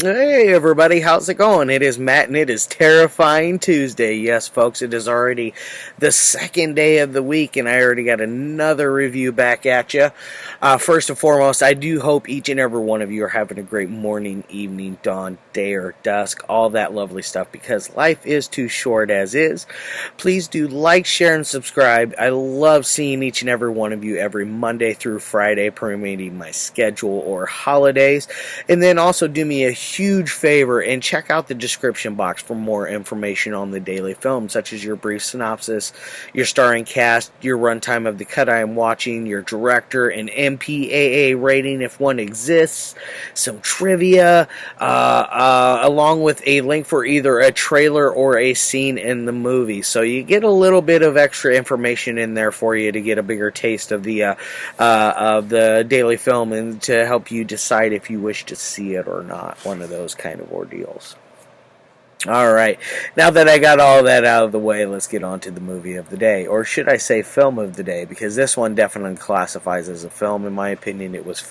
Hey everybody, how's it going? It is Matt and it is Terrifying Tuesday. Yes, folks, it is already the second day of the week and I already got another review back at you. First and foremost, I do hope each and every one of you are having a great morning, evening, dawn, day, or dusk, all that lovely stuff, because life is too short as is. Please do like, share, and subscribe. I love seeing each and every one of you every Monday through Friday, permitting my schedule or holidays. And then also do me a huge favor and check out the description box for more information on the daily film, such as your brief synopsis, your starring cast, your runtime of the cut I am watching, your director, an MPAA rating if one exists, some trivia, along with a link for either a trailer or a scene in the movie. So you get a little bit of extra information in there for you to get a bigger taste of the daily film and to help you decide if you wish to see it or not. One of those kind of ordeals. Alright, now that I got all that out of the way, let's get on to the movie of the day. Or should I say film of the day, because this one definitely classifies as a film. In my opinion, it was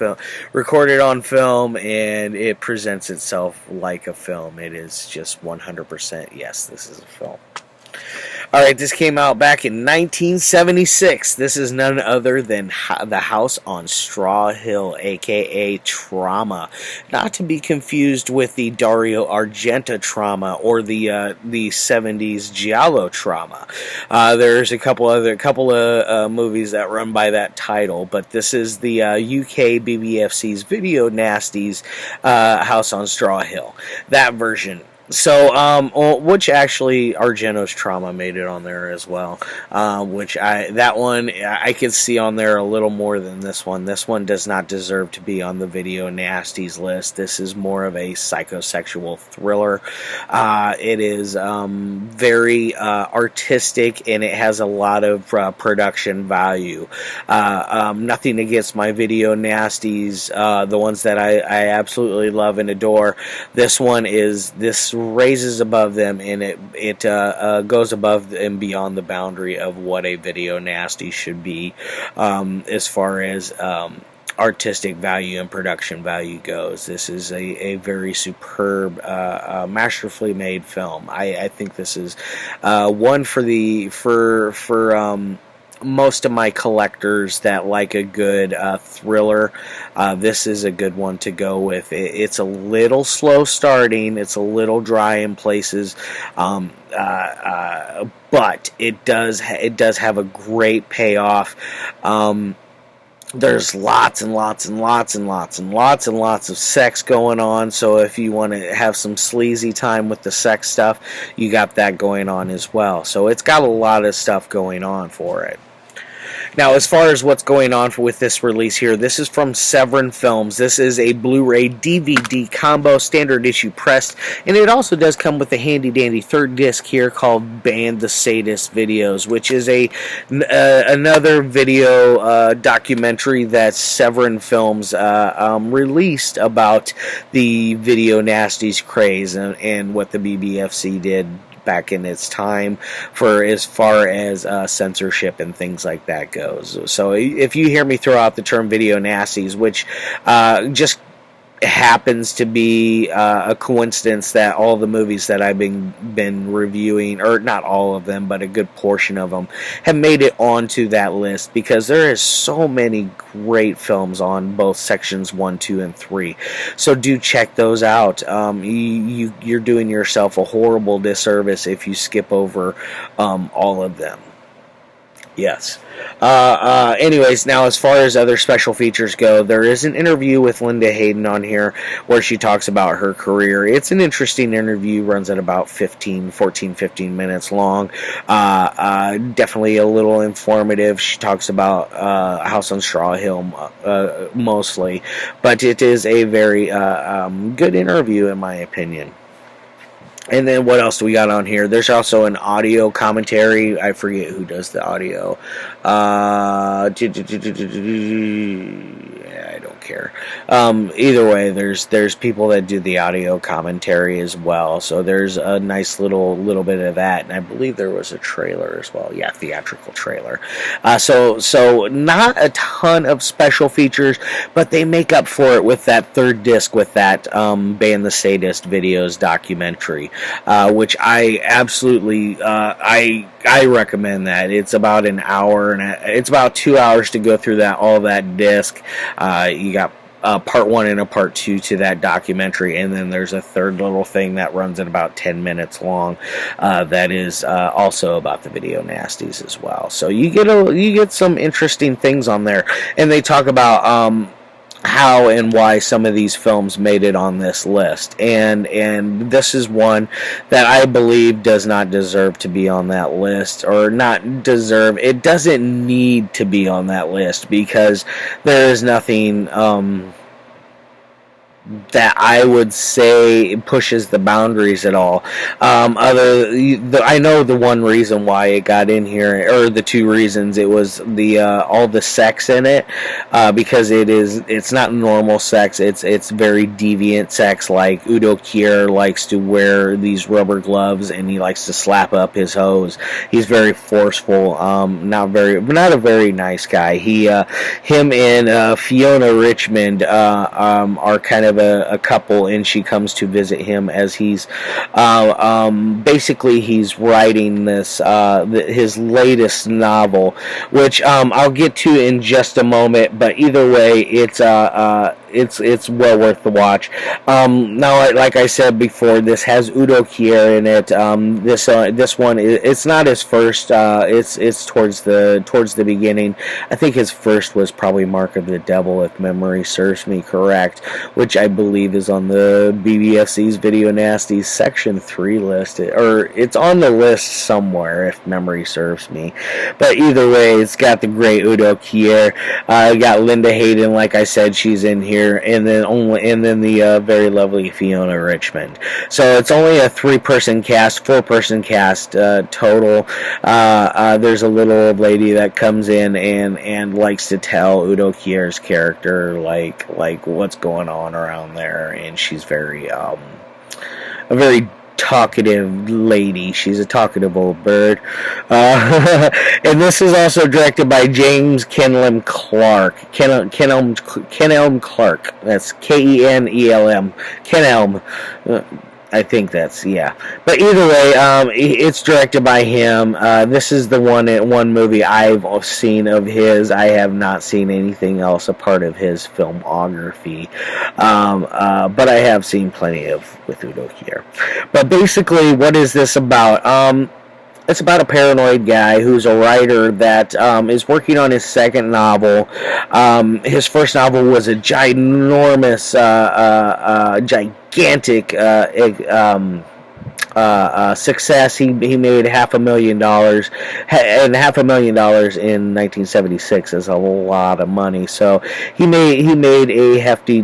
recorded on film, and it presents itself like a film. It is just 100% yes, this is a film. Alright, this came out back in 1976. This is none other than The House on Straw Hill, aka Trauma. Not to be confused with the Dario Argento Trauma or the 70s Giallo Trauma. There's a couple of movies that run by that title, but this is the UK BBFC's Video Nasties House on Straw Hill. That version. So, which actually Argento's Trauma made it on there as well. That one I could see on there a little more than this one. This one does not deserve to be on the Video Nasties list. This is more of a psychosexual thriller. It is very artistic, and it has a lot of production value. Nothing against my Video Nasties, the ones that I absolutely love and adore. This raises above them, and it goes above and beyond the boundary of what a Video Nasty should be, as far as artistic value and production value goes. This is a very superb, masterfully made film. I think this is one for most of my collectors that like a good thriller. This is a good one to go with. It's a little slow starting. It's a little dry in places, but it does have a great payoff. There's lots and lots and lots and lots and lots and lots of sex going on, so if you want to have some sleazy time with the sex stuff, you got that going on as well. So it's got a lot of stuff going on for it. Now, as far as what's going on with this release here, this is from Severin Films. This is a Blu-ray DVD combo, standard issue pressed, and it also does come with a handy-dandy third disc here called Band the Sadist Videos, which is another video documentary that Severin Films released about the Video Nasties craze and what the BBFC did back in its time for as far as censorship and things like that goes. So if you hear me throw out the term Video Nasties, which just happens to be a coincidence that all the movies that I've been reviewing, or not all of them, but a good portion of them, have made it onto that list, because there is so many great films on both sections 1, 2, and 3. So do check those out. You're doing yourself a horrible disservice if you skip over all of them. Yes. Anyways, now as far as other special features go, there is an interview with Linda Hayden on here where she talks about her career. It's an interesting interview, runs at about 15 minutes long. Definitely a little informative. She talks about House on Straw Hill mostly, but it is a very good interview in my opinion. And then what else do we got on here? There's also an audio commentary. I forget who does the audio. I don't care. Either way, there's people that do the audio commentary as well, so there's a nice little bit of that, and I believe there was a trailer as well. Yeah, theatrical trailer. So not a ton of special features, but they make up for it with that third disc, with that Ban the Sadist videos documentary, which I absolutely I recommend that. It's about an hour, and it's about 2 hours to go through all that disc. You got part 1 and a part 2 to that documentary, and then there's a third little thing that runs at about 10 minutes long, that is also about the video nasties as well. So you get some interesting things on there, and they talk about how and why some of these films made it on this list, and this is one that I believe does not deserve to be on that list, or not deserve, it doesn't need to be on that list, because there is nothing that I would say pushes the boundaries at all. I know the one reason why it got in here, or the two reasons, it was the all the sex in it, because it's not normal sex. It's very deviant sex. Like Udo Kier likes to wear these rubber gloves, and he likes to slap up his hose. He's very forceful. Not a very nice guy. Him and Fiona Richmond are kind of a couple, and she comes to visit him as he's basically he's writing this his latest novel, which I'll get to in just a moment. But either way, it's well worth the watch. Now, like I said before, this has Udo Kier in it. This one, it's not his first. It's towards the beginning. I think his first was probably Mark of the Devil, if memory serves me correct, which I believe is on the BBFC's Video Nasties Section 3 list, or it's on the list somewhere, if memory serves me. But either way, it's got the great Udo Kier. Got Linda Hayden, like I said, she's in here, and then the very lovely Fiona Richmond. So it's only a 4-person cast total. There's a little old lady that comes in and likes to tell Udo Kier's character like what's going on around there, and she's a very talkative lady. She's a talkative old bird. And this is also directed by James Kenelm Clark. Kenelm Clark. That's Kenelm. Kenelm. I think that's, yeah. But either way, it's directed by him. This is the one movie I've seen of his. I have not seen anything else a part of his filmography. But I have seen plenty with Udo Kier. But basically, what is this about? It's about a paranoid guy who's a writer that is working on his second novel. His first novel was a ginormous, gigantic success. He made $500,000, and $500,000 in 1976 is a lot of money. So he made a hefty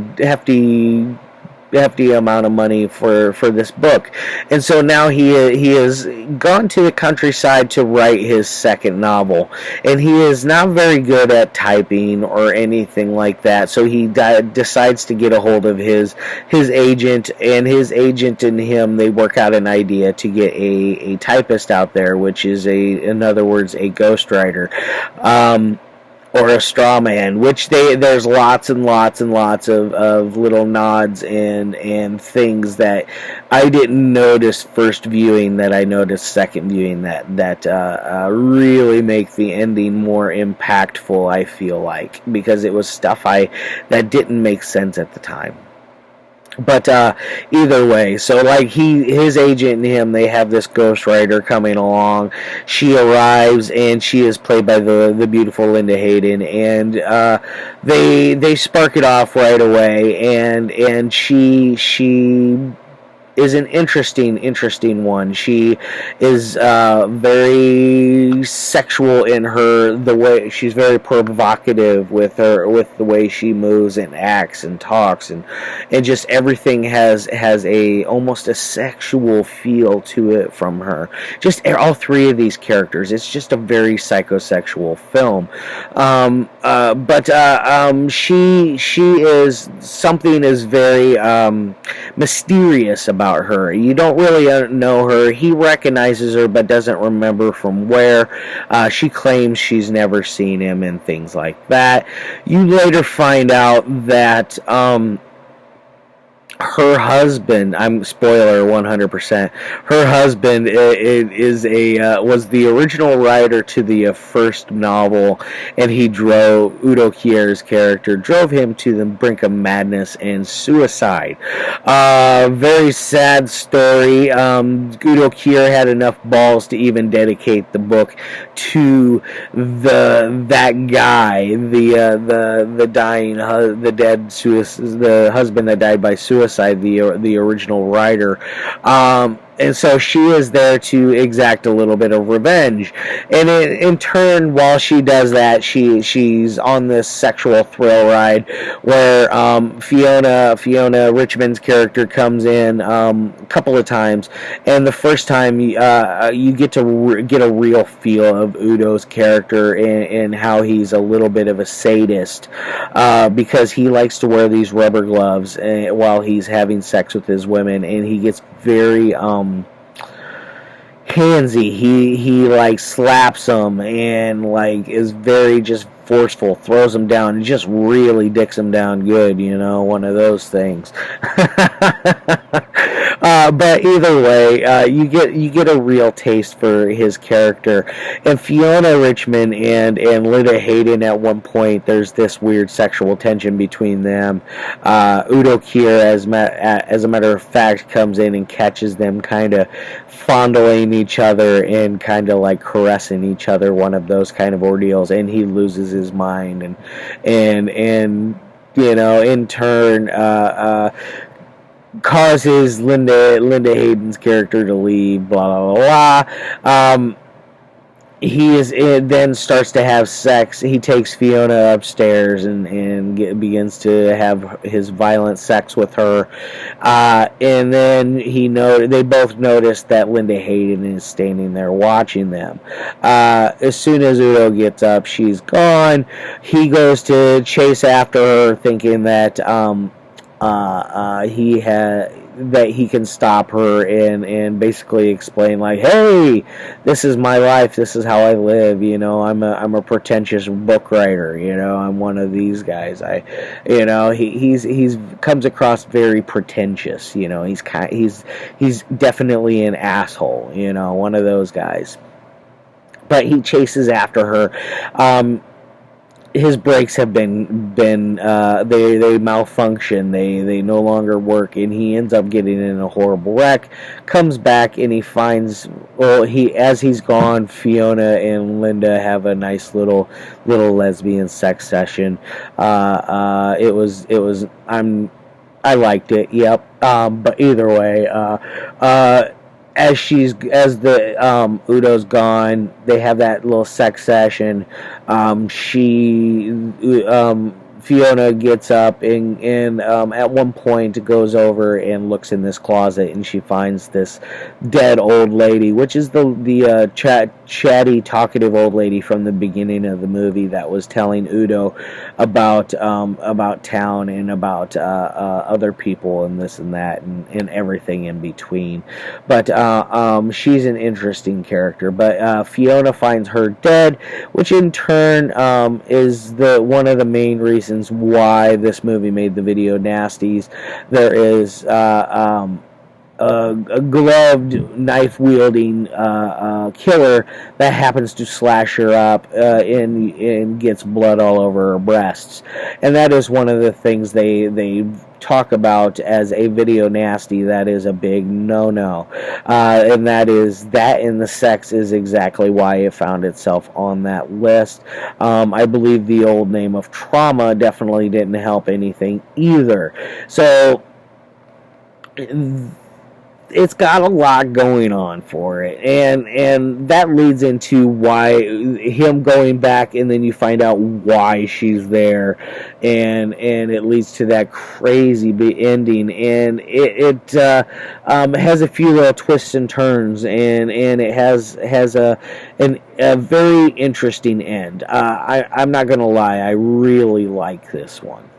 amount of money for this book, and so now he has gone to the countryside to write his second novel, and he is not very good at typing or anything like that. So he decides to get a hold of his agent, and his agent and him, they work out an idea to get a typist out there, which is in other words, a ghostwriter. Or a straw man, which there's lots and lots and lots of little nods and things that I didn't notice first viewing that I noticed second viewing that really make the ending more impactful, I feel like, because it was stuff that didn't make sense at the time. But either way, so like his agent and him, they have this ghostwriter coming along. She arrives, and she is played by the beautiful Linda Hayden, and they spark it off right away, and she is an interesting one. She is very sexual in the way she's very provocative with the way she moves and acts and talks, and just everything has a almost a sexual feel to it from her. Just all three of these characters. It's just a very psychosexual film. But she is something is very mysterious about her. You don't really know her. He recognizes her but doesn't remember from where. She claims she's never seen him and things like that. You later find out that her husband, I'm spoiler 100%. Her husband was the original writer to the first novel, and he drove Udo Kier's character drove him to the brink of madness and suicide. Very sad story. Udo Kier had enough balls to even dedicate the book to that guy, the husband that died by suicide. The original writer, and so she is there to exact a little bit of revenge. And in turn, while she does that, she's on this sexual thrill ride where Fiona Richmond's character comes in a couple of times, and the first time you get to get a real feel of Udo's character and how he's a little bit of a sadist, because he likes to wear these rubber gloves while he's having sex with his women, and he gets very handsy. He like slaps them and like is very just forceful, throws them down, and just really dicks them down good, one of those things. But either way, you get a real taste for his character. And Fiona Richmond and Linda Hayden, at one point, there's this weird sexual tension between them. Udo Kier, as a matter of fact, comes in and catches them kind of fondling each other and kind of like caressing each other, one of those kind of ordeals, and he loses his mind, and in turn causes Linda Hayden's character to leave, blah blah blah. Then starts to have sex. He takes Fiona upstairs and begins to have his violent sex with her. And then they both notice that Linda Hayden is standing there watching them. As soon as Udo gets up, she's gone. He goes to chase after her, thinking that he can stop her and basically explain, like, hey, this is my life, this is how I live, I'm a pretentious book writer, I'm one of these guys. He's comes across very pretentious, he's definitely an asshole, one of those guys. But he chases after her. His brakes have been they malfunction. They no longer work, and he ends up getting in a horrible wreck. Comes back and he finds, as he's gone, Fiona and Linda have a nice little lesbian sex session. I liked it. Yep. But either way, as Udo's gone, they have that little sex session. Fiona gets up and at one point goes over and looks in this closet, and she finds this dead old lady, which is the chatty, talkative old lady from the beginning of the movie that was telling Udo about town and about other people and this and that and everything in between. But she's an interesting character. But Fiona finds her dead, which in turn is one of the main reasons why this movie made the video nasties. There is a gloved, knife-wielding killer that happens to slash her up and gets blood all over her breasts. And that is one of the things they talk about as a video nasty. That is a big no-no. And that and the sex is exactly why it found itself on that list. I believe the old name of trauma definitely didn't help anything either. So it's got a lot going on for it, and that leads into why him going back, and then you find out why she's there, and it leads to that crazy ending, and it has a few little twists and turns, and it has a very interesting end. I'm not gonna lie, I really like this one.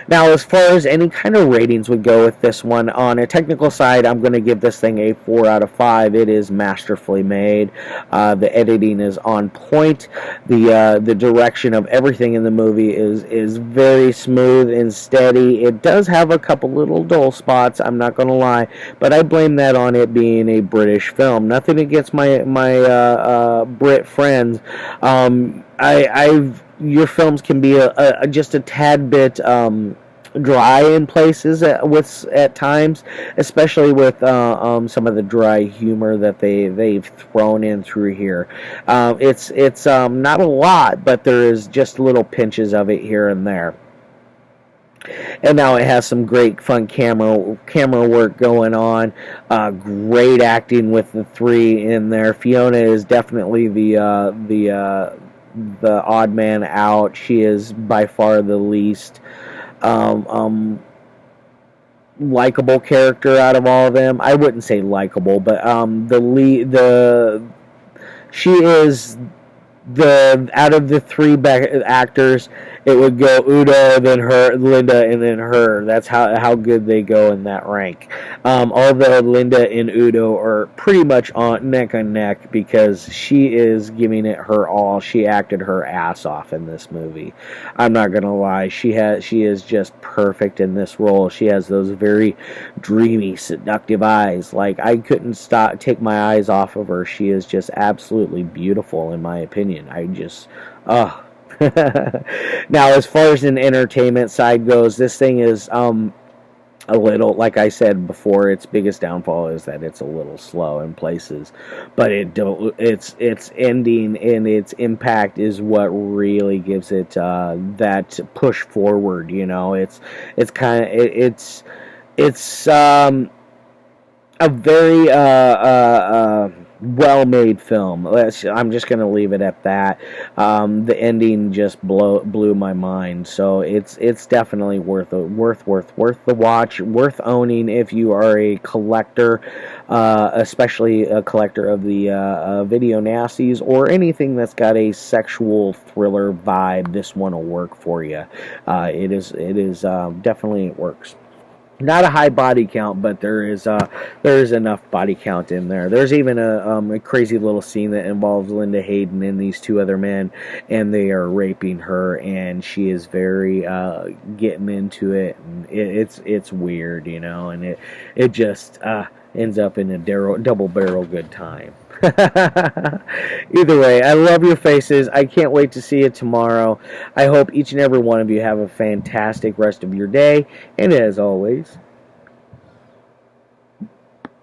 Now, as far as any kind of ratings would go with this one, on a technical side, I'm going to give this thing a 4 out of 5. It is masterfully made. The editing is on point. The direction of everything in the movie is very smooth and steady. It does have a couple little dull spots, I'm not going to lie, but I blame that on it being a British film. Nothing against my Brit friends. Your films can be just a tad bit dry in places at times, especially with some of the dry humor that they've thrown in through here. It's not a lot, but there is just little pinches of it here and there. And now it has some great fun camera work going on. Great acting with the three in there. Fiona is definitely the odd man out. She is by far the least likable character out of all of them. I wouldn't say likable, but she is the out of the three actors. It would go Udo, then her, Linda, and then her. That's how good they go in that rank. Although Linda and Udo are pretty much on neck and neck because she is giving it her all. She acted her ass off in this movie. I'm not gonna lie. She is just perfect in this role. She has those very dreamy, seductive eyes. Like, I couldn't take my eyes off of her. She is just absolutely beautiful, in my opinion. Now, as far as an entertainment side goes, this thing is a little, like I said before, its biggest downfall is that it's a little slow in places, but its ending and its impact is what really gives it that push forward. You know, it's a very well-made film. I'm just going to leave it at that. The ending just blew my mind. So it's definitely worth the watch, worth owning if you are a collector, especially a collector of the video nasties or anything that's got a sexual thriller vibe. This one will work for you. It is definitely, it works. Not a high body count, but there is enough body count in there. There's even a crazy little scene that involves Linda Hayden and these two other men, and they are raping her, and she is very getting into it, and it's weird, you know, and it just ends up in a double barrel good time. Either way, I love your faces. I can't wait to see you tomorrow. I hope each and every one of you have a fantastic rest of your day. And as always,